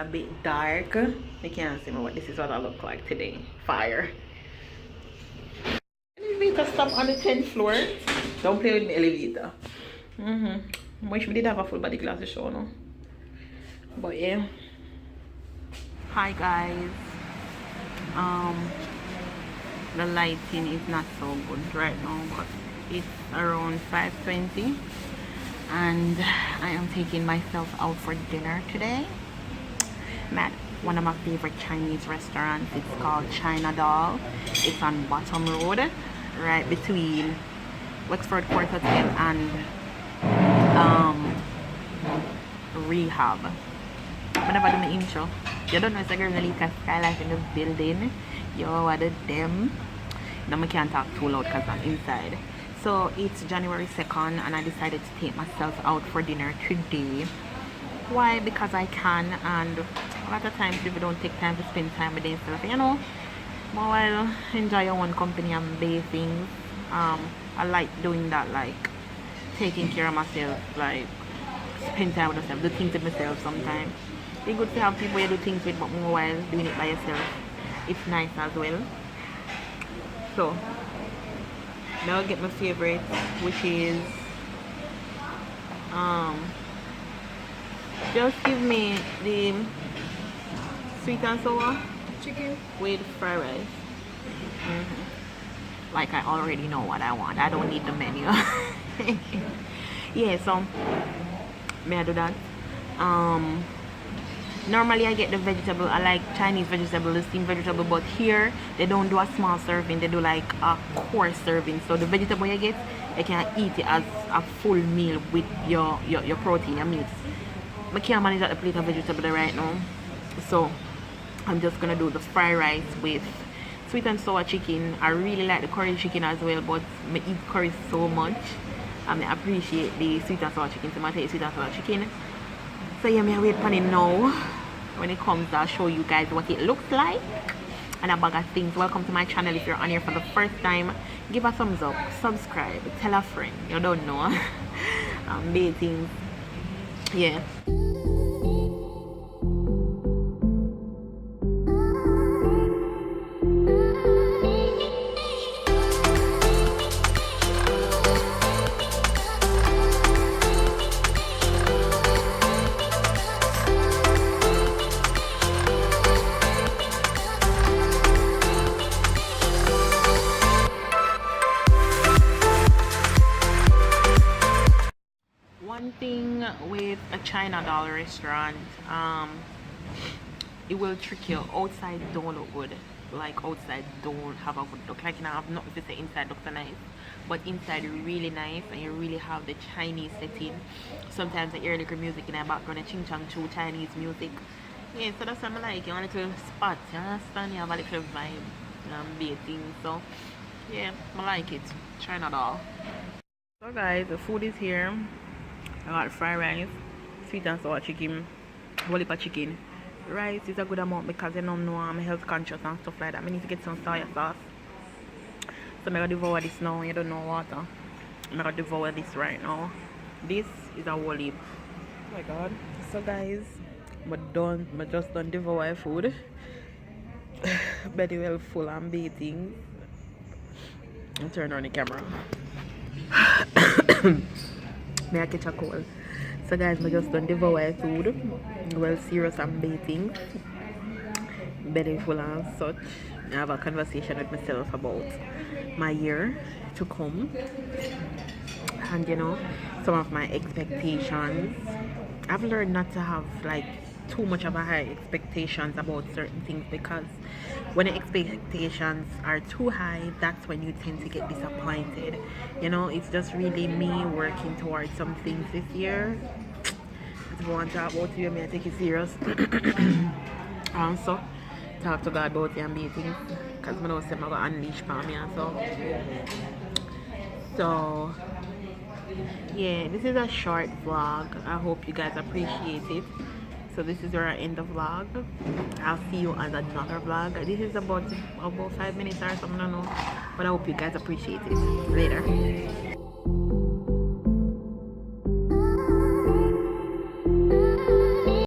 a bit dark. You can't see me, but this is what I look like today. Fire. Elevator stop on the 10th floor. Don't play with the elevator. Wish we did have a full body class to show, no? But yeah. Hi guys. The lighting is not so good right now, but it's around 5:20 and I am taking myself out for dinner today. I'm at one of my favorite Chinese restaurants. It's called Hallandale. It's on Bottom Road, right between Wexford Court Hotel and Rehab. Whenever I do my intro, you don't know it's a girl MELICASKYLIFE in the building. Yo, what did them? Now I can't talk too loud because I'm inside. So it's January 2nd and I decided to take myself out for dinner today. Why? Because I can, and a lot of times people don't take time to spend time with themselves, you know. While enjoy your own company and bathing, I like doing that, like taking care of myself, like spend time with myself, do things with myself sometimes. It's good to have people you do things with, but more while doing it by yourself, it's nice as well. So now I'll get my favorite, which is just give me the sweet and sour chicken with fried rice. Like I already know what I want. I don't need the menu. Yeah, so may I do that? Normally I get the vegetable. I like Chinese vegetable, the steamed vegetable, but here they don't do a small serving, they do like a course serving. So the vegetable you get, you can eat it as a full meal with your protein, your meat. I can't manage the plate of vegetable right now, so I'm just gonna do the fried rice with sweet and sour chicken. I really like the curry chicken as well, but I eat curry so much. I appreciate the sweet and sour chicken, so I take sweet and sour chicken. So yeah, I wait for it now. When it comes, I'll show you guys what it looks like and a bag of things. Welcome to my channel. If you're on here for the first time, give a thumbs up, subscribe, tell a friend. You don't know. I'm bathing. Yeah. One thing with a Hallandale restaurant, it will trick you. Outside don't look good, like outside don't have a good look, like, you know, I've not to say inside looks nice, but inside really nice, and you really have the Chinese setting. Sometimes I hear little music in the background, a ching chang choo Chinese music. Yeah, so that's what I like. You want a little spot, you understand? You have a little vibe and bathing. So yeah, I like it. Hallandale. So guys, the food is here. I got fried rice, sweet and sour chicken, whole heap of chicken. Rice is a good amount because you don't know I'm health conscious and stuff like that. I need to get some soy sauce. So I'm gonna devour this now. You don't know water. I'm gonna devour this right now. This is a whole heap. Oh my god. So guys, I just done devour food. Belly well full and bathing. And turn on the camera. May I catch a cold. So guys, I just done devour food. Well serious and bathing. Belly full and such. I have a conversation with myself about my year to come. And you know, some of my expectations. I've learned not to have like too much of a high expectations about certain things, because when the expectations are too high, that's when you tend to get disappointed. You know, it's just really me working towards some things this year. If you want to talk about you, I take it serious. Also, talk to God about you and be things, because I know I'm going to unleash for me. So yeah, this is a short vlog. I hope you guys appreciate it. So this is where I end the vlog. I'll see you on another vlog. This is about 5 minutes or something, I don't know, but I hope you guys appreciate it. Later.